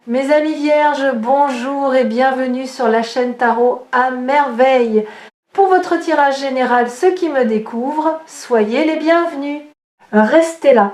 Mes amis vierges, bonjour et bienvenue sur la chaîne Tarot à merveille. Pour votre tirage général, ceux qui me découvrent, soyez les bienvenus. Restez là,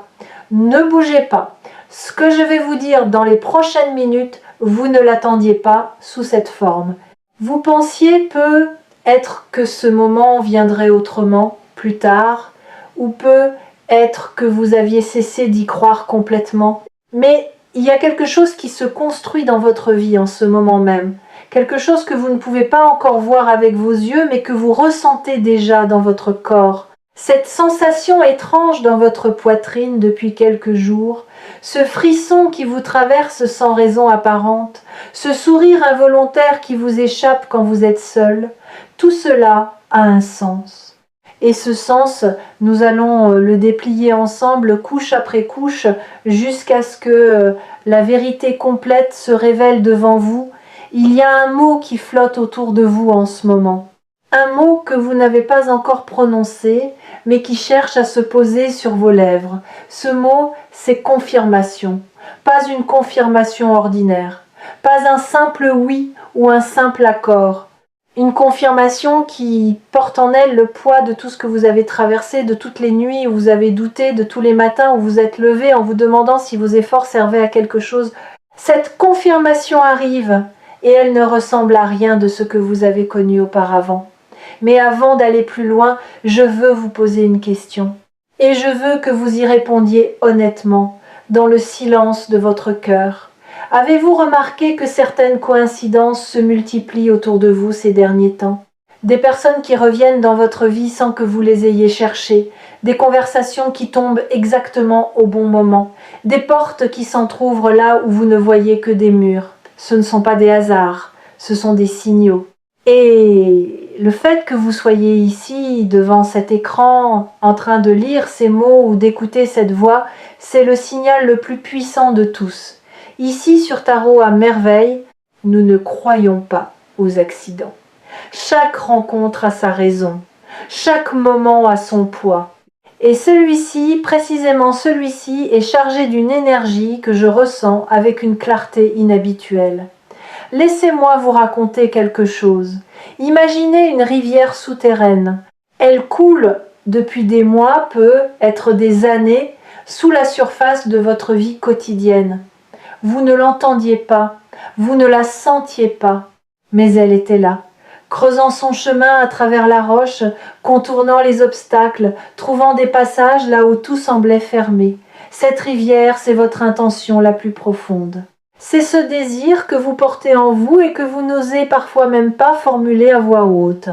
ne bougez pas. Ce que je vais vous dire dans les prochaines minutes, vous ne l'attendiez pas sous cette forme. Vous pensiez peut-être que ce moment viendrait autrement, plus tard, ou peut-être que vous aviez cessé d'y croire complètement. Mais il y a quelque chose qui se construit dans votre vie en ce moment même. Quelque chose que vous ne pouvez pas encore voir avec vos yeux, mais que vous ressentez déjà dans votre corps. Cette sensation étrange dans votre poitrine depuis quelques jours, ce frisson qui vous traverse sans raison apparente, ce sourire involontaire qui vous échappe quand vous êtes seul, tout cela a un sens. Et ce sens, nous allons le déplier ensemble, couche après couche, jusqu'à ce que la vérité complète se révèle devant vous. Il y a un mot qui flotte autour de vous en ce moment. Un mot que vous n'avez pas encore prononcé, mais qui cherche à se poser sur vos lèvres. Ce mot, c'est confirmation. Pas une confirmation ordinaire. Pas un simple oui ou un simple accord. Une confirmation qui porte en elle le poids de tout ce que vous avez traversé, de toutes les nuits où vous avez douté, de tous les matins où vous êtes levé en vous demandant si vos efforts servaient à quelque chose. Cette confirmation arrive et elle ne ressemble à rien de ce que vous avez connu auparavant. Mais avant d'aller plus loin, je veux vous poser une question. Et je veux que vous y répondiez honnêtement, dans le silence de votre cœur. Avez-vous remarqué que certaines coïncidences se multiplient autour de vous ces derniers temps? Des personnes qui reviennent dans votre vie sans que vous les ayez cherchées, des conversations qui tombent exactement au bon moment, des portes qui s'entr'ouvrent là où vous ne voyez que des murs. Ce ne sont pas des hasards, ce sont des signaux. Et le fait que vous soyez ici, devant cet écran, en train de lire ces mots ou d'écouter cette voix, c'est le signal le plus puissant de tous. Ici, sur Tarot à merveille, nous ne croyons pas aux accidents. Chaque rencontre a sa raison, chaque moment a son poids. Et celui-ci, précisément celui-ci, est chargé d'une énergie que je ressens avec une clarté inhabituelle. Laissez-moi vous raconter quelque chose. Imaginez une rivière souterraine. Elle coule depuis des mois, peut être des années, sous la surface de votre vie quotidienne. Vous ne l'entendiez pas, vous ne la sentiez pas, mais elle était là, creusant son chemin à travers la roche, contournant les obstacles, trouvant des passages là où tout semblait fermé. Cette rivière, c'est votre intention la plus profonde. C'est ce désir que vous portez en vous et que vous n'osez parfois même pas formuler à voix haute.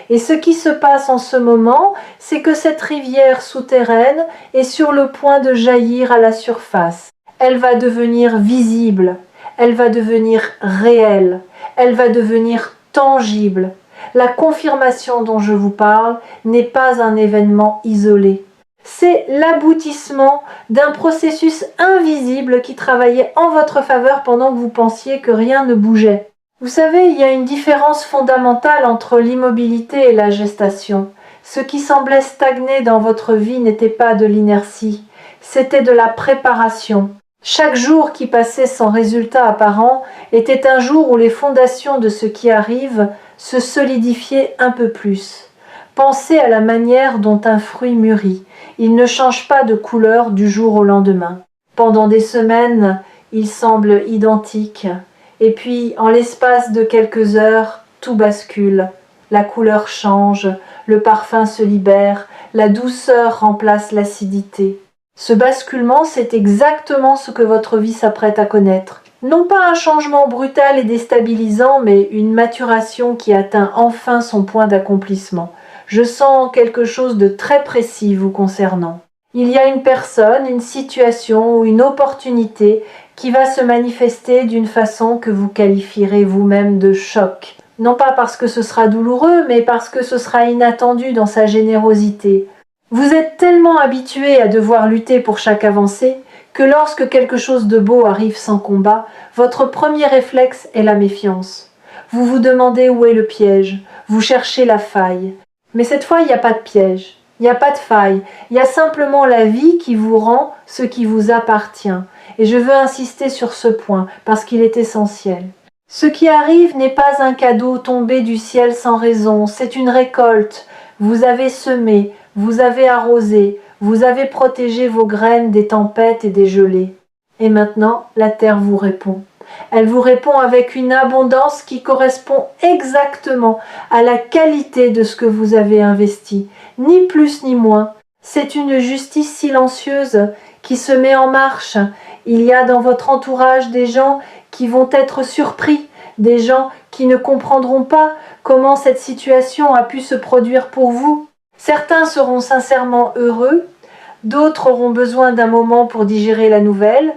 Et ce qui se passe en ce moment, c'est que cette rivière souterraine est sur le point de jaillir à la surface. Elle va devenir visible, elle va devenir réelle, elle va devenir tangible. La confirmation dont je vous parle n'est pas un événement isolé. C'est l'aboutissement d'un processus invisible qui travaillait en votre faveur pendant que vous pensiez que rien ne bougeait. Vous savez, il y a une différence fondamentale entre l'immobilité et la gestation. Ce qui semblait stagner dans votre vie n'était pas de l'inertie, c'était de la préparation. Chaque jour qui passait sans résultat apparent était un jour où les fondations de ce qui arrive se solidifiaient un peu plus. Pensez à la manière dont un fruit mûrit. Il ne change pas de couleur du jour au lendemain. Pendant des semaines, il semble identique. Et puis, en l'espace de quelques heures, tout bascule. La couleur change, le parfum se libère, la douceur remplace l'acidité. Ce basculement, c'est exactement ce que votre vie s'apprête à connaître. Non pas un changement brutal et déstabilisant, mais une maturation qui atteint enfin son point d'accomplissement. Je sens quelque chose de très précis vous concernant. Il y a une personne, une situation ou une opportunité qui va se manifester d'une façon que vous qualifierez vous-même de choc. Non pas parce que ce sera douloureux, mais parce que ce sera inattendu dans sa générosité. Vous êtes tellement habitué à devoir lutter pour chaque avancée que lorsque quelque chose de beau arrive sans combat, votre premier réflexe est la méfiance. Vous vous demandez où est le piège, vous cherchez la faille. Mais cette fois, il n'y a pas de piège, il n'y a pas de faille, il y a simplement la vie qui vous rend ce qui vous appartient. Et je veux insister sur ce point parce qu'il est essentiel. Ce qui arrive n'est pas un cadeau tombé du ciel sans raison, c'est une récolte. Vous avez semé, vous avez arrosé, vous avez protégé vos graines des tempêtes et des gelées. Et maintenant, la terre vous répond. Elle vous répond avec une abondance qui correspond exactement à la qualité de ce que vous avez investi, ni plus ni moins. C'est une justice silencieuse qui se met en marche. Il y a dans votre entourage des gens qui vont être surpris, des gens qui ne comprendront pas comment cette situation a pu se produire pour vous. Certains seront sincèrement heureux, d'autres auront besoin d'un moment pour digérer la nouvelle,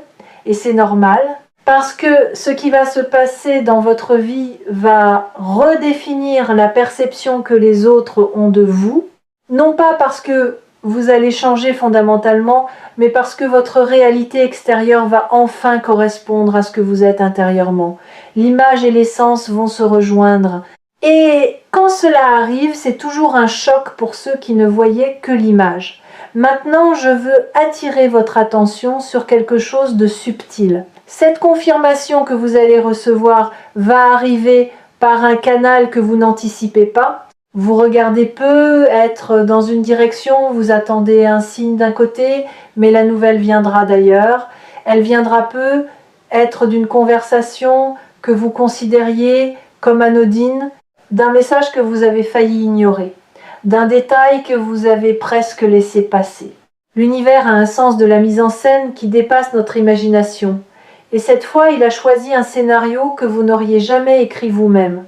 et c'est normal, parce que ce qui va se passer dans votre vie va redéfinir la perception que les autres ont de vous, non pas parce que vous allez changer fondamentalement, mais parce que votre réalité extérieure va enfin correspondre à ce que vous êtes intérieurement. L'image et l'essence vont se rejoindre. Et quand cela arrive, c'est toujours un choc pour ceux qui ne voyaient que l'image. Maintenant, je veux attirer votre attention sur quelque chose de subtil. Cette confirmation que vous allez recevoir va arriver par un canal que vous n'anticipez pas. Vous regardez peu, être dans une direction, vous attendez un signe d'un côté, mais la nouvelle viendra d'ailleurs. Elle viendra peu, être d'une conversation que vous considériez comme anodine, d'un message que vous avez failli ignorer, d'un détail que vous avez presque laissé passer. L'univers a un sens de la mise en scène qui dépasse notre imagination. Et cette fois, il a choisi un scénario que vous n'auriez jamais écrit vous-même.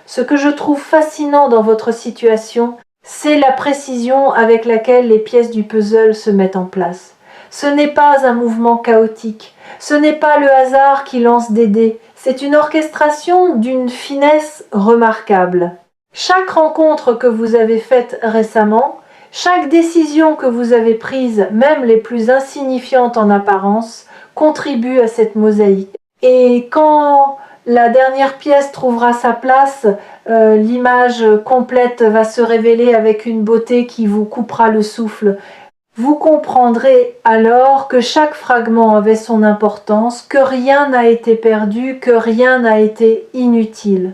Ce que je trouve fascinant dans votre situation, c'est la précision avec laquelle les pièces du puzzle se mettent en place. Ce n'est pas un mouvement chaotique, ce n'est pas le hasard qui lance des dés, c'est une orchestration d'une finesse remarquable. Chaque rencontre que vous avez faite récemment, chaque décision que vous avez prise, même les plus insignifiantes en apparence, contribue à cette mosaïque. Et quand la dernière pièce trouvera sa place, l'image complète va se révéler avec une beauté qui vous coupera le souffle. Vous comprendrez alors que chaque fragment avait son importance, que rien n'a été perdu, que rien n'a été inutile.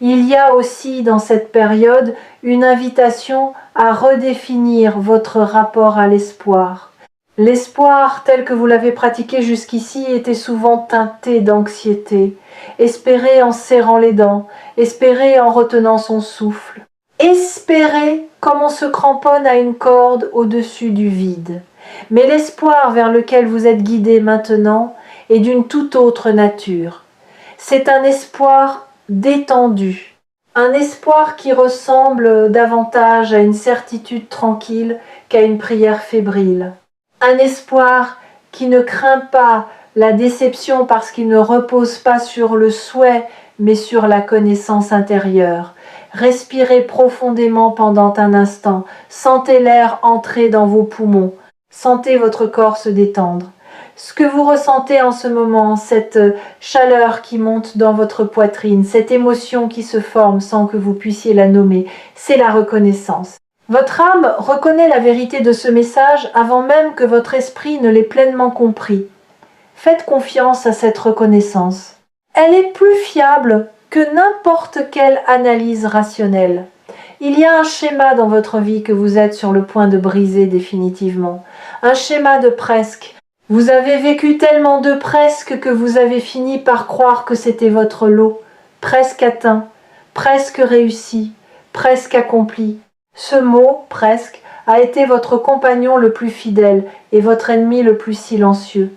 Il y a aussi dans cette période une invitation à redéfinir votre rapport à l'espoir. L'espoir tel que vous l'avez pratiqué jusqu'ici était souvent teinté d'anxiété. Espérer en serrant les dents, espérer en retenant son souffle. Espérer comme on se cramponne à une corde au-dessus du vide. Mais l'espoir vers lequel vous êtes guidé maintenant est d'une toute autre nature. C'est un espoir détendu, un espoir qui ressemble davantage à une certitude tranquille qu'à une prière fébrile. Un espoir qui ne craint pas la déception parce qu'il ne repose pas sur le souhait, mais sur la connaissance intérieure. Respirez profondément pendant un instant, sentez l'air entrer dans vos poumons, sentez votre corps se détendre. Ce que vous ressentez en ce moment, cette chaleur qui monte dans votre poitrine, cette émotion qui se forme sans que vous puissiez la nommer, c'est la reconnaissance. Votre âme reconnaît la vérité de ce message avant même que votre esprit ne l'ait pleinement compris. Faites confiance à cette reconnaissance. Elle est plus fiable que n'importe quelle analyse rationnelle. Il y a un schéma dans votre vie que vous êtes sur le point de briser définitivement. Un schéma de presque. Vous avez vécu tellement de presque que vous avez fini par croire que c'était votre lot. Presque atteint, presque réussi, presque accompli. Ce mot, presque, a été votre compagnon le plus fidèle et votre ennemi le plus silencieux.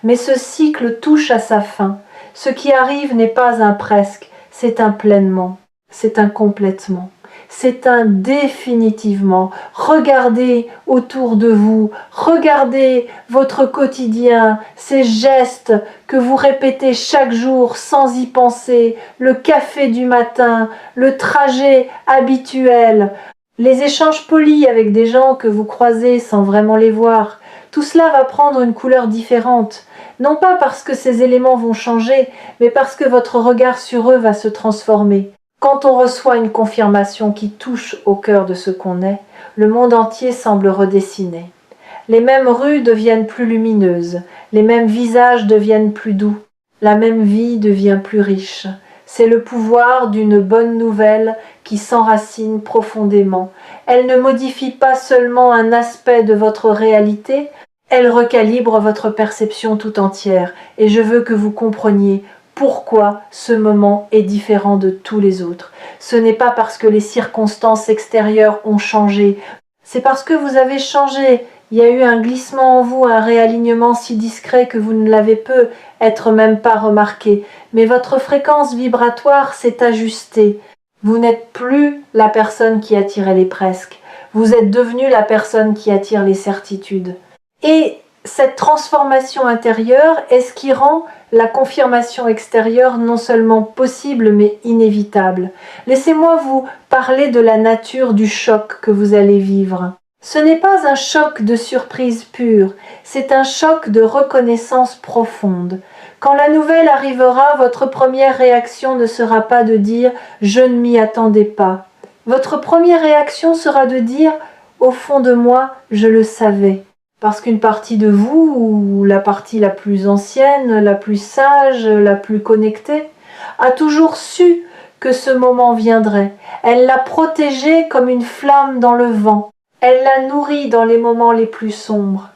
Mais ce cycle touche à sa fin. Ce qui arrive n'est pas un presque, c'est un pleinement, c'est un complètement, c'est un définitivement. Regardez autour de vous, regardez votre quotidien, ces gestes que vous répétez chaque jour sans y penser, le café du matin, le trajet habituel, les échanges polis avec des gens que vous croisez sans vraiment les voir. Tout cela va prendre une couleur différente. Non pas parce que ces éléments vont changer, mais parce que votre regard sur eux va se transformer. Quand on reçoit une confirmation qui touche au cœur de ce qu'on est, le monde entier semble redessiner. Les mêmes rues deviennent plus lumineuses, les mêmes visages deviennent plus doux, la même vie devient plus riche. C'est le pouvoir d'une bonne nouvelle qui s'enracine profondément. Elle ne modifie pas seulement un aspect de votre réalité, elle recalibre votre perception tout entière. Et je veux que vous compreniez pourquoi ce moment est différent de tous les autres. Ce n'est pas parce que les circonstances extérieures ont changé, c'est parce que vous avez changé. Il y a eu un glissement en vous, un réalignement si discret que vous ne l'avez peut-être même pas remarqué. Mais votre fréquence vibratoire s'est ajustée. Vous n'êtes plus la personne qui attirait les presque. Vous êtes devenu la personne qui attire les certitudes. Et cette transformation intérieure est ce qui rend la confirmation extérieure non seulement possible mais inévitable. Laissez-moi vous parler de la nature du choc que vous allez vivre. Ce n'est pas un choc de surprise pure, c'est un choc de reconnaissance profonde. Quand la nouvelle arrivera, votre première réaction ne sera pas de dire « je ne m'y attendais pas ». Votre première réaction sera de dire « au fond de moi, je le savais ». Parce qu'une partie de vous, ou la partie la plus ancienne, la plus sage, la plus connectée, a toujours su que ce moment viendrait. Elle l'a protégé comme une flamme dans le vent. Elle l'a nourri dans les moments les plus sombres.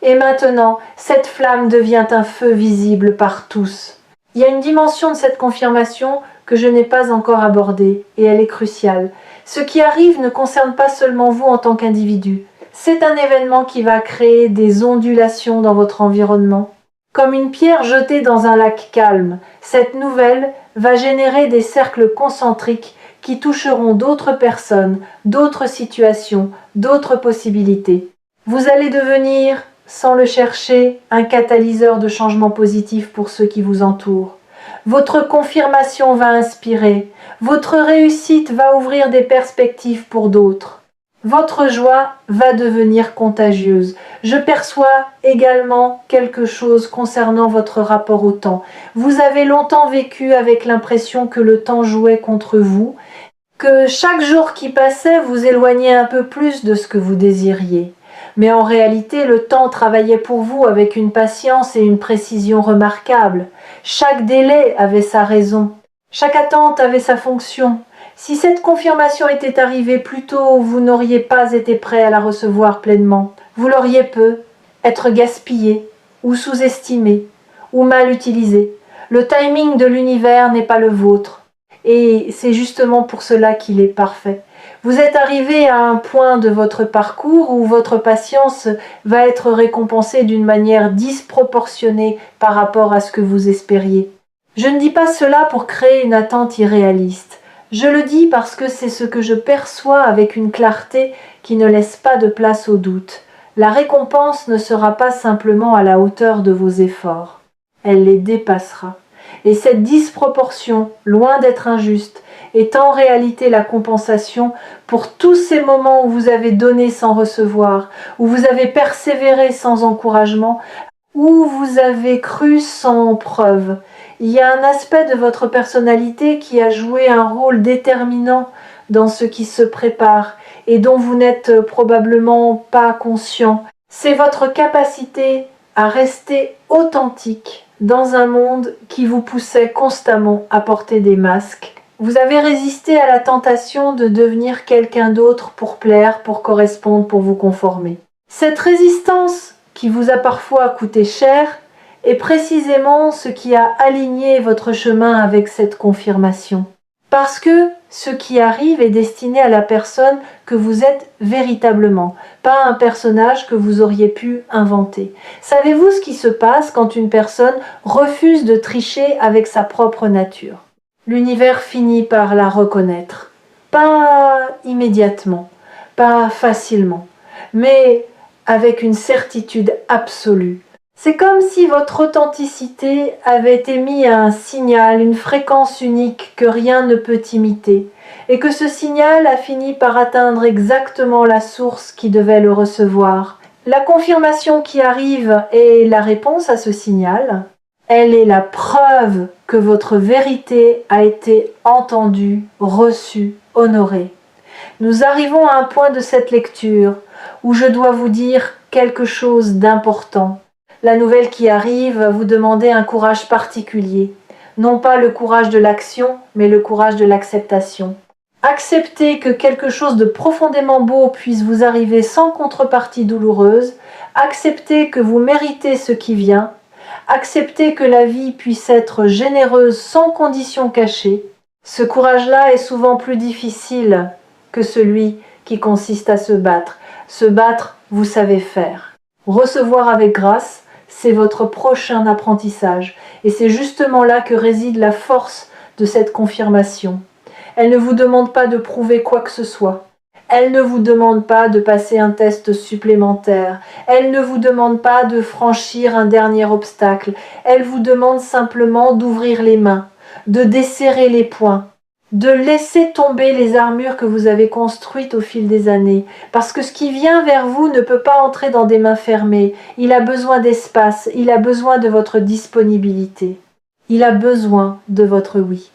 Et maintenant, cette flamme devient un feu visible par tous. Il y a une dimension de cette confirmation que je n'ai pas encore abordée, et elle est cruciale. Ce qui arrive ne concerne pas seulement vous en tant qu'individu. C'est un événement qui va créer des ondulations dans votre environnement. Comme une pierre jetée dans un lac calme, cette nouvelle va générer des cercles concentriques qui toucheront d'autres personnes, d'autres situations, d'autres possibilités. Vous allez devenir, sans le chercher, un catalyseur de changement positif pour ceux qui vous entourent. Votre confirmation va inspirer, votre réussite va ouvrir des perspectives pour d'autres. Votre joie va devenir contagieuse. Je perçois également quelque chose concernant votre rapport au temps. Vous avez longtemps vécu avec l'impression que le temps jouait contre vous, que chaque jour qui passait vous éloignait un peu plus de ce que vous désiriez. Mais en réalité, le temps travaillait pour vous avec une patience et une précision remarquables. Chaque délai avait sa raison. Chaque attente avait sa fonction. Si cette confirmation était arrivée plus tôt, vous n'auriez pas été prêt à la recevoir pleinement. Vous l'auriez peu, être gaspillé, ou sous-estimé, ou mal utilisé. Le timing de l'univers n'est pas le vôtre. Et c'est justement pour cela qu'il est parfait. Vous êtes arrivé à un point de votre parcours où votre patience va être récompensée d'une manière disproportionnée par rapport à ce que vous espériez. Je ne dis pas cela pour créer une attente irréaliste. Je le dis parce que c'est ce que je perçois avec une clarté qui ne laisse pas de place au doute. La récompense ne sera pas simplement à la hauteur de vos efforts. Elle les dépassera. Et cette disproportion, loin d'être injuste, est en réalité la compensation pour tous ces moments où vous avez donné sans recevoir, où vous avez persévéré sans encouragement, où vous avez cru sans preuve. Il y a un aspect de votre personnalité qui a joué un rôle déterminant dans ce qui se prépare et dont vous n'êtes probablement pas conscient. C'est votre capacité à rester authentique dans un monde qui vous poussait constamment à porter des masques. Vous avez résisté à la tentation de devenir quelqu'un d'autre pour plaire, pour correspondre, pour vous conformer. Cette résistance qui vous a parfois coûté cher est précisément ce qui a aligné votre chemin avec cette confirmation. Parce que ce qui arrive est destiné à la personne que vous êtes véritablement, pas un personnage que vous auriez pu inventer. Savez-vous ce qui se passe quand une personne refuse de tricher avec sa propre nature? L'univers finit par la reconnaître. Pas immédiatement, pas facilement, mais avec une certitude absolue. C'est comme si votre authenticité avait émis un signal, une fréquence unique que rien ne peut imiter, et que ce signal a fini par atteindre exactement la source qui devait le recevoir. La confirmation qui arrive est la réponse à ce signal. Elle est la preuve que votre vérité a été entendue, reçue, honorée. Nous arrivons à un point de cette lecture où je dois vous dire quelque chose d'important. La nouvelle qui arrive va vous demander un courage particulier. Non pas le courage de l'action, mais le courage de l'acceptation. Acceptez que quelque chose de profondément beau puisse vous arriver sans contrepartie douloureuse. Acceptez que vous méritez ce qui vient. Acceptez que la vie puisse être généreuse sans conditions cachées. Ce courage-là est souvent plus difficile que celui qui consiste à se battre. Se battre, vous savez faire. Recevoir avec grâce, c'est votre prochain apprentissage. Et c'est justement là que réside la force de cette confirmation. Elle ne vous demande pas de prouver quoi que ce soit. Elle ne vous demande pas de passer un test supplémentaire. Elle ne vous demande pas de franchir un dernier obstacle. Elle vous demande simplement d'ouvrir les mains, de desserrer les poings, de laisser tomber les armures que vous avez construites au fil des années. Parce que ce qui vient vers vous ne peut pas entrer dans des mains fermées. Il a besoin d'espace, il a besoin de votre disponibilité. Il a besoin de votre oui.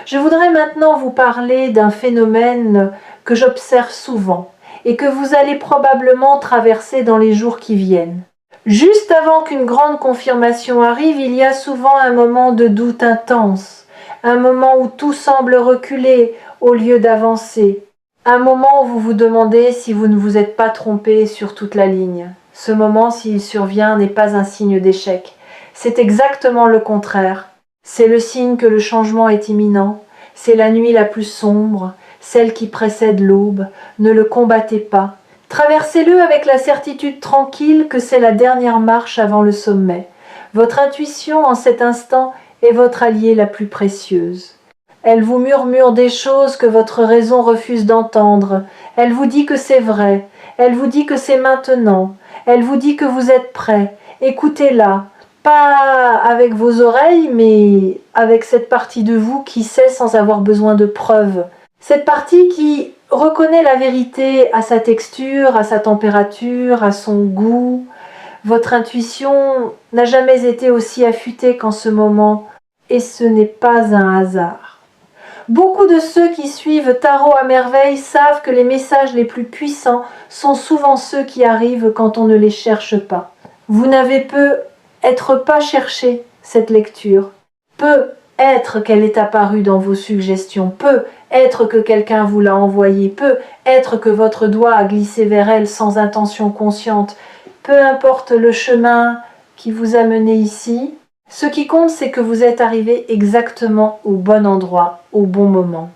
Je voudrais maintenant vous parler d'un phénomène que j'observe souvent et que vous allez probablement traverser dans les jours qui viennent. Juste avant qu'une grande confirmation arrive, il y a souvent un moment de doute intense, un moment où tout semble reculer au lieu d'avancer, un moment où vous vous demandez si vous ne vous êtes pas trompé sur toute la ligne. Ce moment, s'il survient, n'est pas un signe d'échec. C'est exactement le contraire. C'est le signe que le changement est imminent, c'est la nuit la plus sombre, celle qui précède l'aube. Ne le combattez pas. Traversez-le avec la certitude tranquille que c'est la dernière marche avant le sommet. Votre intuition en cet instant est votre alliée la plus précieuse. Elle vous murmure des choses que votre raison refuse d'entendre. Elle vous dit que c'est vrai. Elle vous dit que c'est maintenant. Elle vous dit que vous êtes prêt. Écoutez-la. Pas avec vos oreilles, mais avec cette partie de vous qui sait sans avoir besoin de preuves. Cette partie qui reconnaît la vérité à sa texture, à sa température, à son goût. Votre intuition n'a jamais été aussi affûtée qu'en ce moment, et ce n'est pas un hasard. Beaucoup de ceux qui suivent Tarot à merveille savent que les messages les plus puissants sont souvent ceux qui arrivent quand on ne les cherche pas. Vous n'avez peut-être pas cherché cette lecture. Peut être qu'elle est apparue dans vos suggestions. Peut être que quelqu'un vous l'a envoyée. Peut être que votre doigt a glissé vers elle sans intention consciente. Peu importe le chemin qui vous a mené ici, ce qui compte, c'est que vous êtes arrivé exactement au bon endroit, au bon moment.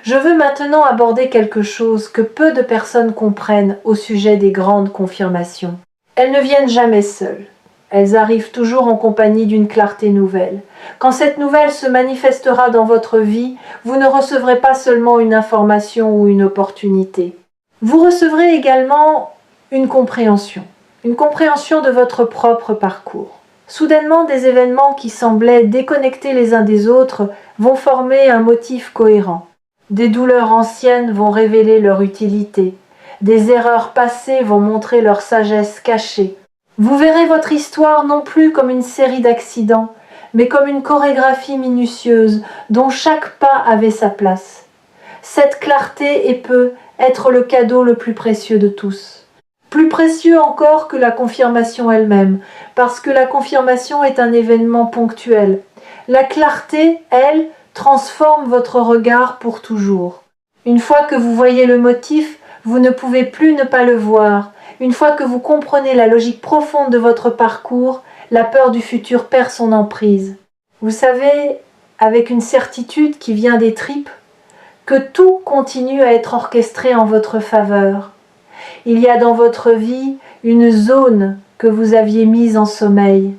Je veux maintenant aborder quelque chose que peu de personnes comprennent au sujet des grandes confirmations. Elles ne viennent jamais seules. Elles arrivent toujours en compagnie d'une clarté nouvelle. Quand cette nouvelle se manifestera dans votre vie, vous ne recevrez pas seulement une information ou une opportunité. Vous recevrez également une compréhension de votre propre parcours. Soudainement, des événements qui semblaient déconnectés les uns des autres vont former un motif cohérent. Des douleurs anciennes vont révéler leur utilité. Des erreurs passées vont montrer leur sagesse cachée. Vous verrez votre histoire non plus comme une série d'accidents, mais comme une chorégraphie minutieuse dont chaque pas avait sa place. Cette clarté peut être le cadeau le plus précieux de tous. Plus précieux encore que la confirmation elle-même, parce que la confirmation est un événement ponctuel. La clarté, elle, transforme votre regard pour toujours. Une fois que vous voyez le motif, vous ne pouvez plus ne pas le voir. Une fois que vous comprenez la logique profonde de votre parcours, la peur du futur perd son emprise. Vous savez, avec une certitude qui vient des tripes, que tout continue à être orchestré en votre faveur. Il y a dans votre vie une zone que vous aviez mise en sommeil,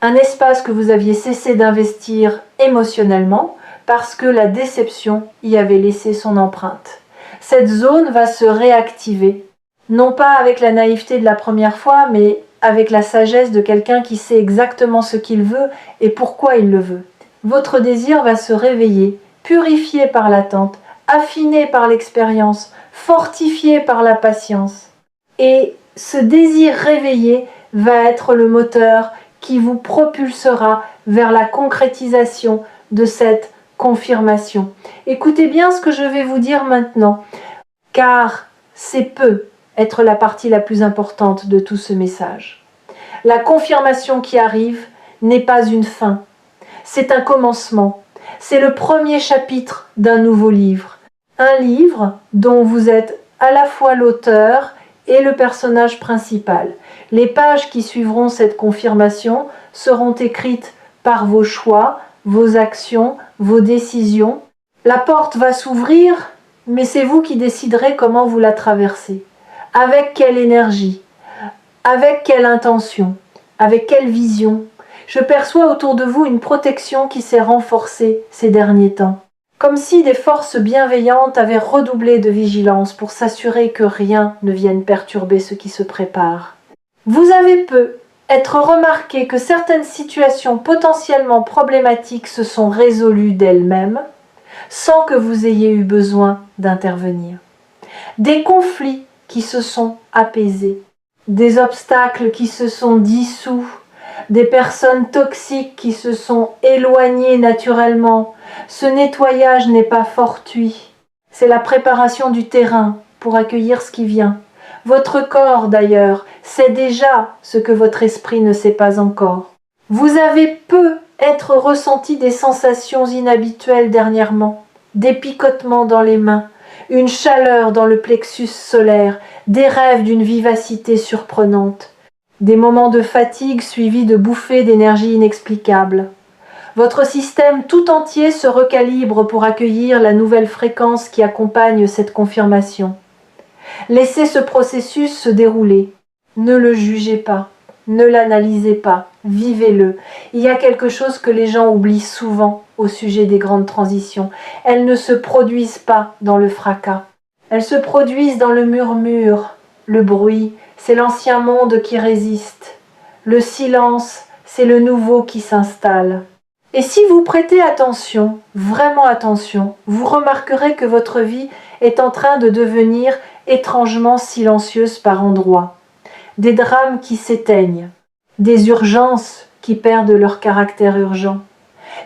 un espace que vous aviez cessé d'investir émotionnellement parce que la déception y avait laissé son empreinte. Cette zone va se réactiver, non pas avec la naïveté de la première fois, mais avec la sagesse de quelqu'un qui sait exactement ce qu'il veut et pourquoi il le veut. Votre désir va se réveiller, purifié par l'attente, affiné par l'expérience, fortifié par la patience. Et ce désir réveillé va être le moteur qui vous propulsera vers la concrétisation de cette confirmation. Écoutez bien ce que je vais vous dire maintenant, car c'est peu être la partie la plus importante de tout ce message. La confirmation qui arrive n'est pas une fin, c'est un commencement. C'est le premier chapitre d'un nouveau livre. Un livre dont vous êtes à la fois l'auteur et le personnage principal. Les pages qui suivront cette confirmation seront écrites par vos choix, vos actions, vos décisions. La porte va s'ouvrir, mais c'est vous qui déciderez comment vous la traversez. Avec quelle énergie, avec quelle intention, avec quelle vision. Je perçois autour de vous une protection qui s'est renforcée ces derniers temps. Comme si des forces bienveillantes avaient redoublé de vigilance pour s'assurer que rien ne vienne perturber ce qui se prépare. Vous avez être remarqué que certaines situations potentiellement problématiques se sont résolues d'elles-mêmes sans que vous ayez eu besoin d'intervenir. Des conflits qui se sont apaisés, des obstacles qui se sont dissous, des personnes toxiques qui se sont éloignées naturellement. Ce nettoyage n'est pas fortuit, c'est la préparation du terrain pour accueillir ce qui vient. Votre corps, d'ailleurs, sait déjà ce que votre esprit ne sait pas encore. Vous avez être ressenti des sensations inhabituelles dernièrement, des picotements dans les mains, une chaleur dans le plexus solaire, des rêves d'une vivacité surprenante, des moments de fatigue suivis de bouffées d'énergie inexplicables. Votre système tout entier se recalibre pour accueillir la nouvelle fréquence qui accompagne cette confirmation. Laissez ce processus se dérouler. Ne le jugez pas, ne l'analysez pas, vivez-le. Il y a quelque chose que les gens oublient souvent au sujet des grandes transitions. Elles ne se produisent pas dans le fracas. Elles se produisent dans le murmure, le bruit, c'est l'ancien monde qui résiste. Le silence, c'est le nouveau qui s'installe. Et si vous prêtez attention, vraiment attention, vous remarquerez que votre vie est en train de devenir étrangement silencieuse par endroits. Des drames qui s'éteignent, des urgences qui perdent leur caractère urgent,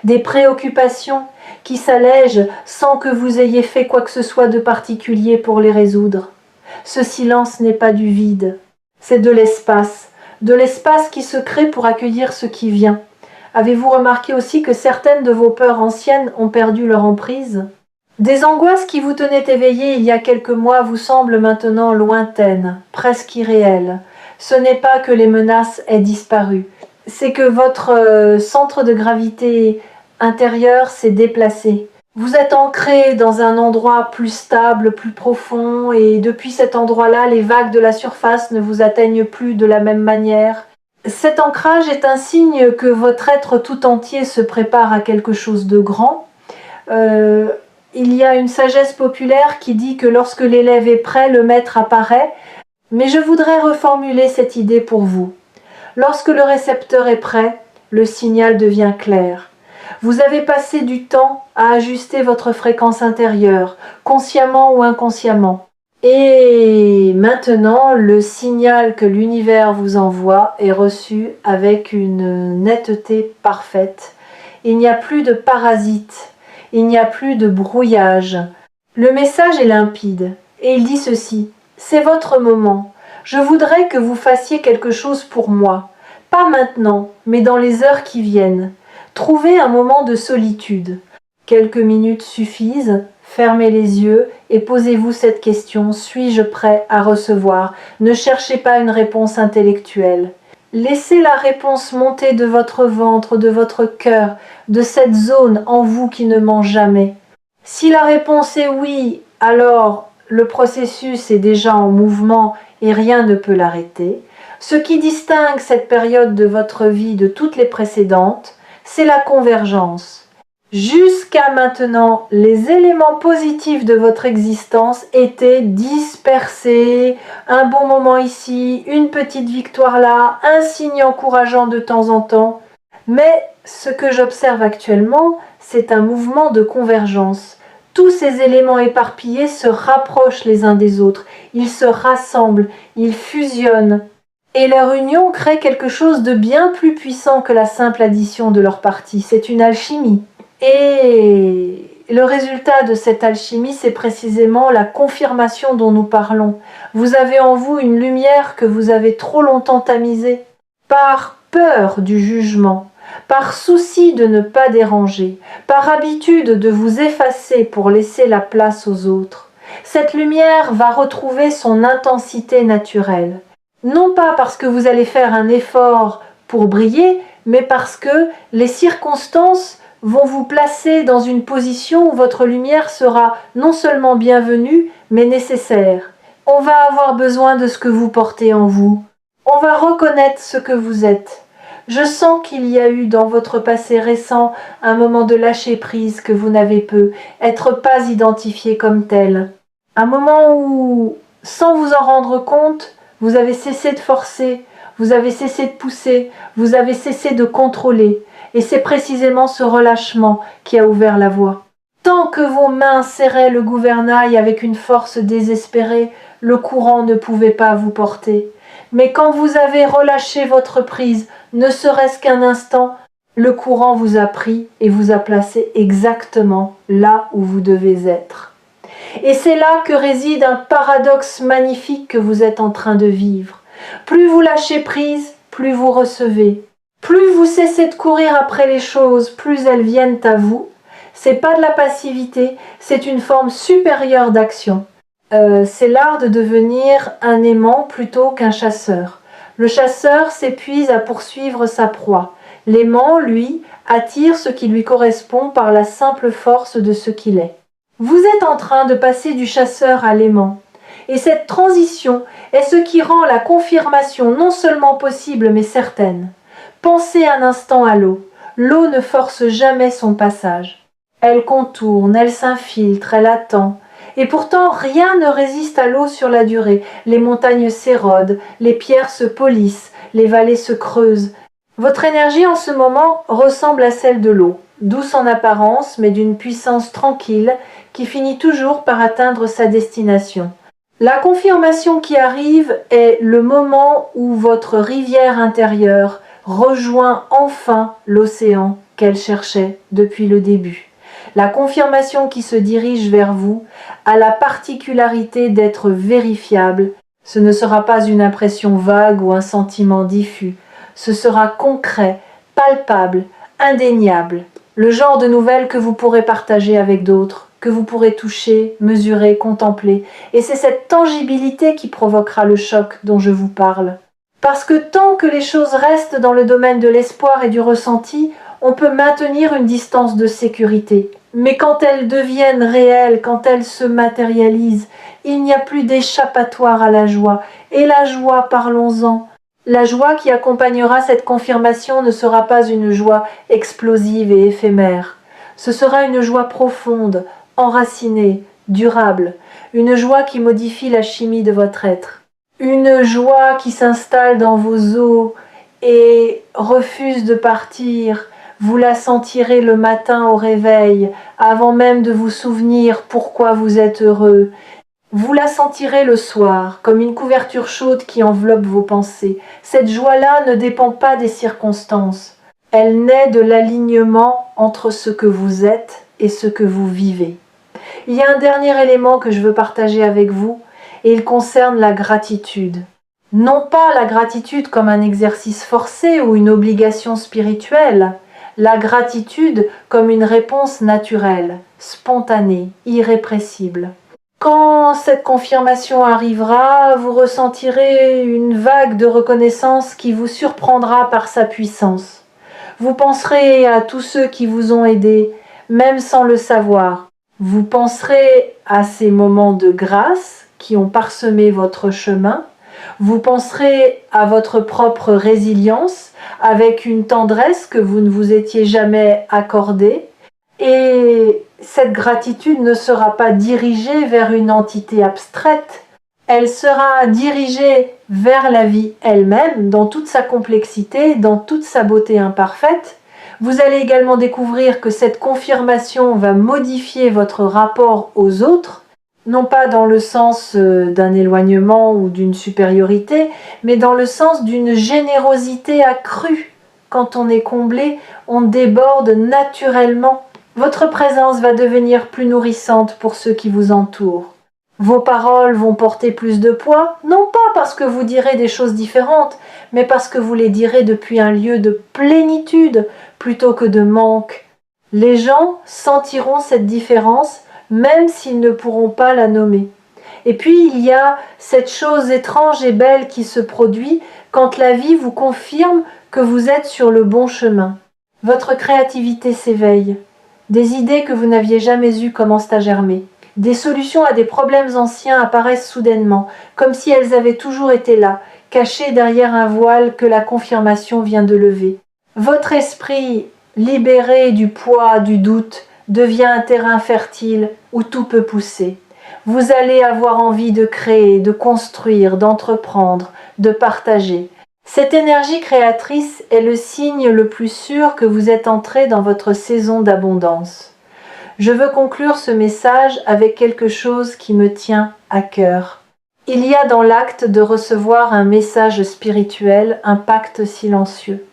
des préoccupations qui s'allègent sans que vous ayez fait quoi que ce soit de particulier pour les résoudre. Ce silence n'est pas du vide, c'est de l'espace qui se crée pour accueillir ce qui vient. Avez-vous remarqué aussi que certaines de vos peurs anciennes ont perdu leur emprise ? Des angoisses qui vous tenaient éveillées il y a quelques mois vous semblent maintenant lointaines, presque irréelles. Ce n'est pas que les menaces aient disparu, c'est que votre centre de gravité intérieur s'est déplacé. Vous êtes ancré dans un endroit plus stable, plus profond, et depuis cet endroit-là, les vagues de la surface ne vous atteignent plus de la même manière. Cet ancrage est un signe que votre être tout entier se prépare à quelque chose de grand. Il y a une sagesse populaire qui dit que lorsque l'élève est prêt, le maître apparaît, mais je voudrais reformuler cette idée pour vous. Lorsque le récepteur est prêt, le signal devient clair. Vous avez passé du temps à ajuster votre fréquence intérieure, consciemment ou inconsciemment. Et maintenant, le signal que l'univers vous envoie est reçu avec une netteté parfaite. Il n'y a plus de parasites, il n'y a plus de brouillage. Le message est limpide et il dit ceci: c'est votre moment. Je voudrais que vous fassiez quelque chose pour moi. Pas maintenant, mais dans les heures qui viennent. Trouvez un moment de solitude. Quelques minutes suffisent. Fermez les yeux et posez-vous cette question: suis-je prêt à recevoir? Ne cherchez pas une réponse intellectuelle. Laissez la réponse monter de votre ventre, de votre cœur, de cette zone en vous qui ne ment jamais. Si la réponse est oui, alors le processus est déjà en mouvement et rien ne peut l'arrêter. Ce qui distingue cette période de votre vie de toutes les précédentes, c'est la convergence. Jusqu'à maintenant, les éléments positifs de votre existence étaient dispersés. Un bon moment ici, une petite victoire là, un signe encourageant de temps en temps. Mais ce que j'observe actuellement, c'est un mouvement de convergence. Tous ces éléments éparpillés se rapprochent les uns des autres. Ils se rassemblent, ils fusionnent. Et leur union crée quelque chose de bien plus puissant que la simple addition de leurs parties. C'est une alchimie. Et Et le résultat de cette alchimie, c'est précisément la confirmation dont nous parlons. Vous avez en vous une lumière que vous avez trop longtemps tamisée, par peur du jugement, par souci de ne pas déranger, par habitude de vous effacer pour laisser la place aux autres. Cette lumière va retrouver son intensité naturelle. Non pas parce que vous allez faire un effort pour briller, mais parce que les circonstances vont vous placer dans une position où votre lumière sera non seulement bienvenue, mais nécessaire. On va avoir besoin de ce que vous portez en vous. On va reconnaître ce que vous êtes. Je sens qu'il y a eu dans votre passé récent un moment de lâcher prise que vous n'avez pu être pas identifié comme tel. Un moment où, sans vous en rendre compte, vous avez cessé de forcer, vous avez cessé de pousser, vous avez cessé de contrôler. Et c'est précisément ce relâchement qui a ouvert la voie. Tant que vos mains serraient le gouvernail avec une force désespérée, le courant ne pouvait pas vous porter. Mais quand vous avez relâché votre prise, ne serait-ce qu'un instant, le courant vous a pris et vous a placé exactement là où vous devez être. Et c'est là que réside un paradoxe magnifique que vous êtes en train de vivre. Plus vous lâchez prise, plus vous recevez. Plus vous cessez de courir après les choses, plus elles viennent à vous. C'est pas de la passivité, c'est une forme supérieure d'action. C'est l'art de devenir un aimant plutôt qu'un chasseur. Le chasseur s'épuise à poursuivre sa proie. L'aimant, lui, attire ce qui lui correspond par la simple force de ce qu'il est. Vous êtes en train de passer du chasseur à l'aimant. Et cette transition est ce qui rend la confirmation non seulement possible mais certaine. Pensez un instant à l'eau. L'eau ne force jamais son passage. Elle contourne, elle s'infiltre, elle attend. Et pourtant, rien ne résiste à l'eau sur la durée. Les montagnes s'érodent, les pierres se polissent, les vallées se creusent. Votre énergie en ce moment ressemble à celle de l'eau, douce en apparence, mais d'une puissance tranquille qui finit toujours par atteindre sa destination. La confirmation qui arrive est le moment où votre rivière intérieure rejoint enfin l'océan qu'elle cherchait depuis le début. La confirmation qui se dirige vers vous a la particularité d'être vérifiable. Ce ne sera pas une impression vague ou un sentiment diffus. Ce sera concret, palpable, indéniable. Le genre de nouvelles que vous pourrez partager avec d'autres, que vous pourrez toucher, mesurer, contempler. Et c'est cette tangibilité qui provoquera le choc dont je vous parle. Parce que tant que les choses restent dans le domaine de l'espoir et du ressenti, on peut maintenir une distance de sécurité. Mais quand elles deviennent réelles, quand elles se matérialisent, il n'y a plus d'échappatoire à la joie. Et la joie, parlons-en. La joie qui accompagnera cette confirmation ne sera pas une joie explosive et éphémère. Ce sera une joie profonde, enracinée, durable, une joie qui modifie la chimie de votre être. Une joie qui s'installe dans vos os et refuse de partir. Vous la sentirez le matin au réveil, avant même de vous souvenir pourquoi vous êtes heureux. Vous la sentirez le soir, comme une couverture chaude qui enveloppe vos pensées. Cette joie-là ne dépend pas des circonstances. Elle naît de l'alignement entre ce que vous êtes et ce que vous vivez. Il y a un dernier élément que je veux partager avec vous, et il concerne la gratitude. Non pas la gratitude comme un exercice forcé ou une obligation spirituelle, la gratitude comme une réponse naturelle, spontanée, irrépressible. Quand cette confirmation arrivera, vous ressentirez une vague de reconnaissance qui vous surprendra par sa puissance. Vous penserez à tous ceux qui vous ont aidé, même sans le savoir. Vous penserez à ces moments de grâce qui ont parsemé votre chemin. Vous penserez à votre propre résilience avec une tendresse que vous ne vous étiez jamais accordée. Et cette gratitude ne sera pas dirigée vers une entité abstraite. Elle sera dirigée vers la vie elle-même, dans toute sa complexité, dans toute sa beauté imparfaite. Vous allez également découvrir que cette confirmation va modifier votre rapport aux autres, non pas dans le sens d'un éloignement ou d'une supériorité, mais dans le sens d'une générosité accrue. Quand on est comblé, on déborde naturellement Votre présence va devenir plus nourrissante pour ceux qui vous entourent. Vos paroles vont porter plus de poids, non pas parce que vous direz des choses différentes, mais parce que vous les direz depuis un lieu de plénitude plutôt que de manque. Les gens sentiront cette différence même s'ils ne pourront pas la nommer. Et puis il y a cette chose étrange et belle qui se produit quand la vie vous confirme que vous êtes sur le bon chemin. Votre créativité s'éveille. Des idées que vous n'aviez jamais eues commencent à germer. Des solutions à des problèmes anciens apparaissent soudainement, comme si elles avaient toujours été là, cachées derrière un voile que la confirmation vient de lever. Votre esprit, libéré du poids du doute, devient un terrain fertile où tout peut pousser. Vous allez avoir envie de créer, de construire, d'entreprendre, de partager. Cette énergie créatrice est le signe le plus sûr que vous êtes entré dans votre saison d'abondance. Je veux conclure ce message avec quelque chose qui me tient à cœur. Il y a dans l'acte de recevoir un message spirituel un pacte silencieux.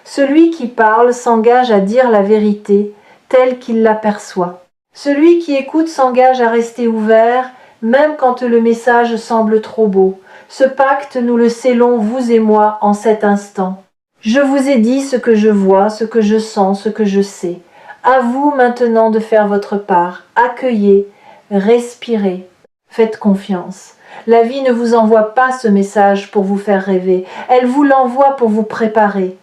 Celui qui parle s'engage à dire la vérité telle qu'il l'aperçoit. Celui qui écoute s'engage à rester ouvert, même quand le message semble trop beau. Ce pacte, nous le scellons, vous et moi, en cet instant. Je vous ai dit ce que je vois, ce que je sens, ce que je sais. À vous maintenant de faire votre part. Accueillez, respirez, faites confiance. La vie ne vous envoie pas ce message pour vous faire rêver. Elle vous l'envoie pour vous préparer.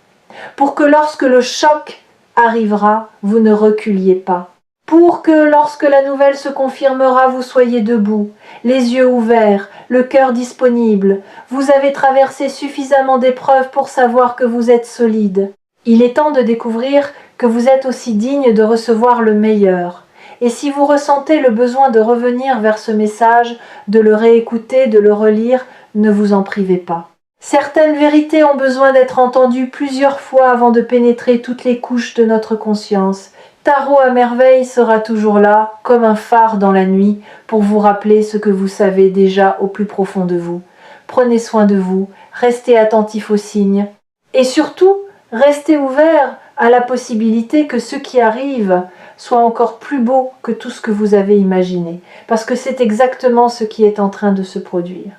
Pour que lorsque le choc arrivera, vous ne reculiez pas. Pour que lorsque la nouvelle se confirmera, vous soyez debout, les yeux ouverts, le cœur disponible. Vous avez traversé suffisamment d'épreuves pour savoir que vous êtes solide. Il est temps de découvrir que vous êtes aussi digne de recevoir le meilleur. Et si vous ressentez le besoin de revenir vers ce message, de le réécouter, de le relire, ne vous en privez pas. Certaines vérités ont besoin d'être entendues plusieurs fois avant de pénétrer toutes les couches de notre conscience. Tarot à merveille sera toujours là, comme un phare dans la nuit, pour vous rappeler ce que vous savez déjà au plus profond de vous. Prenez soin de vous, restez attentif aux signes. Et surtout, restez ouvert à la possibilité que ce qui arrive soit encore plus beau que tout ce que vous avez imaginé, parce que c'est exactement ce qui est en train de se produire.